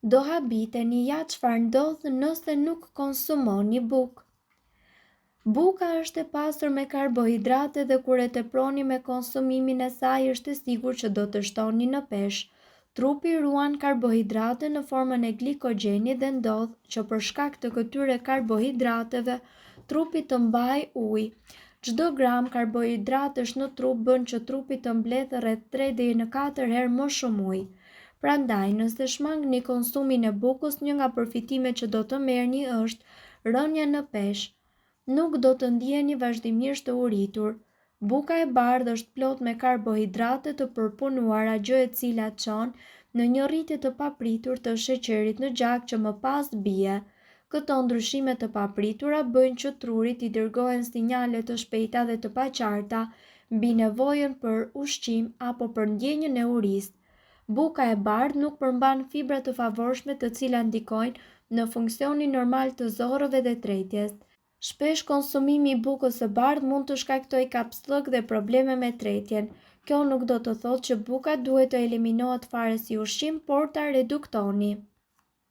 Do habiteni ja çfarë ndodh nëse nuk konsumoni bukë. Buka është e pasur me karbohidrate dhe kur e teproni me konsumimin e saj është e sigurt që do të shtoni në peshë. Trupi ruan karbohidrate në formën e glikogjenit dhe ndodh që për shkak të këtyre karbohidrateve trupi të mbajë ujë. Çdo gram karbohidratesh në trup bën që trupi të mbledh rreth 3 deri në 4 herë më shumë ujë. Prandaj, nëse shmangni konsumin e bukës, një nga përfitimet që do të merrni është rënja në peshë. Nuk do të ndiheni vazhdimisht të uritur. Buka e bardhë është plot me karbohidrate të përpunuara, gjë e cila çon në një rritje të papritur të sheqerit në gjak që më pas bie. Këto ndryshime të papritura bëjnë që trurit i dërgohen sinjale të shpejta dhe të paqarta mbi nevojën për ushqim apo për ndjenjën e urisë. Buka e bardhë nuk përmban fibra të favorshme të cilat ndikojnë në funksionin normal të zorrëve dhe tretjes. Shpesh konsumimi i bukës së bardhë mund të shkaktojë kapslëk dhe probleme me tretjen. Kjo nuk do të thotë që buka duhet të eliminohet fare si ushqim, por ta reduktoni.